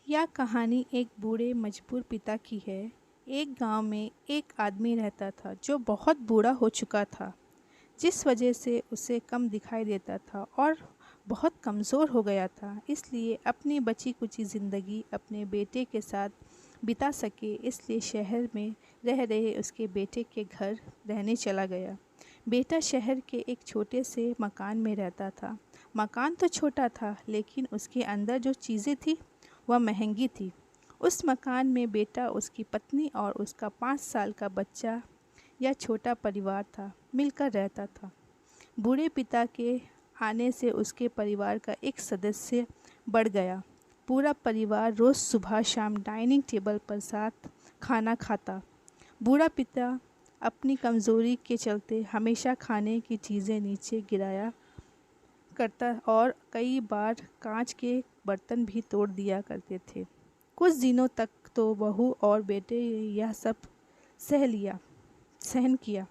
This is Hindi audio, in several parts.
यह कहानी एक बूढ़े मजबूर पिता की है। एक गांव में एक आदमी रहता था जो बहुत बूढ़ा हो चुका था, जिस वजह से उसे कम दिखाई देता था और बहुत कमज़ोर हो गया था। इसलिए अपनी बची कुची ज़िंदगी अपने बेटे के साथ बिता सके, इसलिए शहर में रह रहे उसके बेटे के घर रहने चला गया। बेटा शहर के एक छोटे से मकान में रहता था। मकान तो छोटा था, लेकिन उसके अंदर जो चीज़ें थी वह महंगी थी। उस मकान में बेटा, उसकी पत्नी और उसका 5 साल का बच्चा, यह छोटा परिवार था, मिलकर रहता था। बूढ़े पिता के आने से उसके परिवार का एक सदस्य बढ़ गया। पूरा परिवार रोज़ सुबह शाम डाइनिंग टेबल पर साथ खाना खाता। बूढ़ा पिता अपनी कमज़ोरी के चलते हमेशा खाने की चीज़ें नीचे गिराया करता और कई बार कांच के बर्तन भी तोड़ दिया करते थे। कुछ दिनों तक तो बहू और बेटे यह सब सहन किया,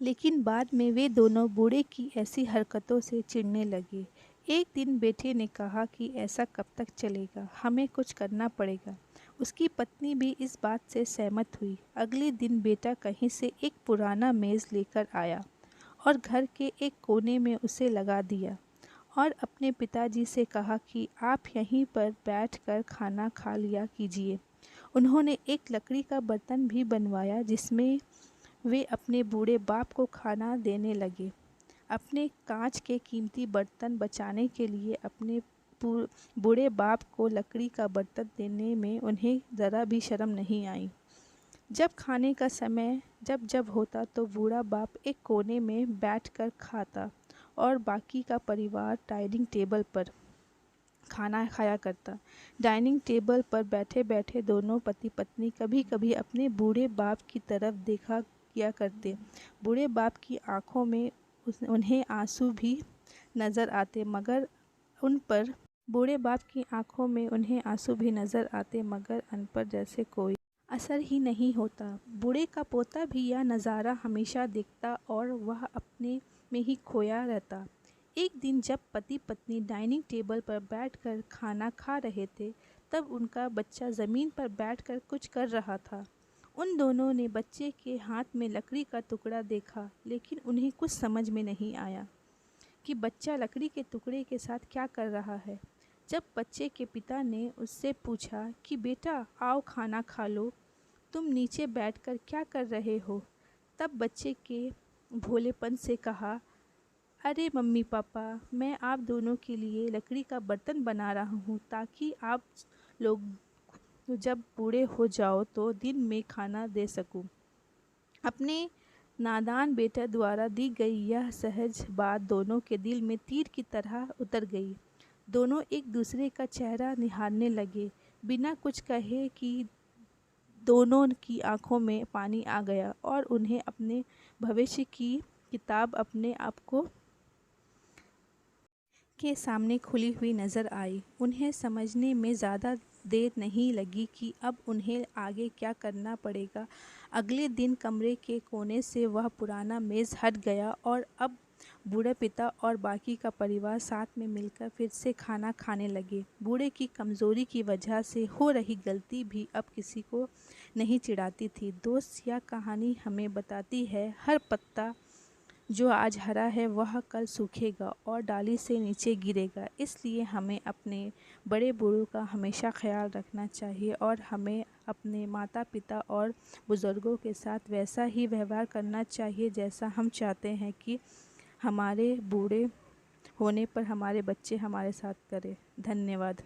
लेकिन बाद में वे दोनों बूढ़े की ऐसी हरकतों से चिढ़ने लगे। एक दिन बेटे ने कहा कि ऐसा कब तक चलेगा, हमें कुछ करना पड़ेगा। उसकी पत्नी भी इस बात से सहमत हुई। अगले दिन बेटा कहीं से एक पुराना मेज़ लेकर आया और घर के एक कोने में उसे लगा दिया और अपने पिताजी से कहा कि आप यहीं पर बैठकर खाना खा लिया कीजिए। उन्होंने एक लकड़ी का बर्तन भी बनवाया जिसमें वे अपने बूढ़े बाप को खाना देने लगे। अपने कांच के कीमती बर्तन बचाने के लिए अपने बूढ़े बाप को लकड़ी का बर्तन देने में उन्हें ज़रा भी शर्म नहीं आई। जब खाने का समय जब होता तो बूढ़ा बाप एक कोने में बैठकर खाता और बाकी का परिवार डाइनिंग टेबल पर खाना खाया करता। डाइनिंग टेबल पर बैठे बैठे दोनों पति पत्नी कभी कभी अपने बूढ़े बाप की तरफ देखा किया करते। बूढ़े बाप की आंखों में उन्हें आंसू भी नज़र आते, मगर उन पर बूढ़े बाप की आंखों में उन्हें आंसू भी नज़र आते, मगर उन पर जैसे कोई असर ही नहीं होता। बूढ़े का पोता भी यह नज़ारा हमेशा देखता और वह अपने में ही खोया रहता। एक दिन जब पति पत्नी डाइनिंग टेबल पर बैठकर खाना खा रहे थे, तब उनका बच्चा ज़मीन पर बैठकर कुछ कर रहा था। उन दोनों ने बच्चे के हाथ में लकड़ी का टुकड़ा देखा, लेकिन उन्हें कुछ समझ में नहीं आया कि बच्चा लकड़ी के टुकड़े के साथ क्या कर रहा है। जब बच्चे के पिता ने उससे पूछा कि बेटा आओ खाना खा लो, तुम नीचे बैठकर क्या कर रहे हो, तब बच्चे के भोलेपन से कहा, अरे मम्मी पापा, मैं आप दोनों के लिए लकड़ी का बर्तन बना रहा हूँ ताकि आप लोग जब बूढ़े हो जाओ तो दिन में खाना दे सकूँ। अपने नादान बेटे द्वारा दी गई यह सहज बात दोनों के दिल में तीर की तरह उतर गई। दोनों एक दूसरे का चेहरा निहारने लगे। बिना कुछ कहे कि दोनों की आंखों में पानी आ गया और उन्हें अपने भविष्य की किताब अपने आप को के सामने खुली हुई नज़र आई। उन्हें समझने में ज़्यादा देर नहीं लगी कि अब उन्हें आगे क्या करना पड़ेगा। अगले दिन कमरे के कोने से वह पुराना मेज़ हट गया और अब बूढ़े पिता और बाकी का परिवार साथ में मिलकर फिर से खाना खाने लगे। बूढ़े की कमज़ोरी की वजह से हो रही गलती भी अब किसी को नहीं चिढ़ाती थी। दोस्त, यह कहानी हमें बताती है, हर पत्ता जो आज हरा है वह कल सूखेगा और डाली से नीचे गिरेगा। इसलिए हमें अपने बड़े बूढ़ों का हमेशा ख्याल रखना चाहिए और हमें अपने माता पिता और बुज़ुर्गों के साथ वैसा ही व्यवहार करना चाहिए जैसा हम चाहते हैं कि हमारे बूढ़े होने पर हमारे बच्चे हमारे साथ करें। धन्यवाद।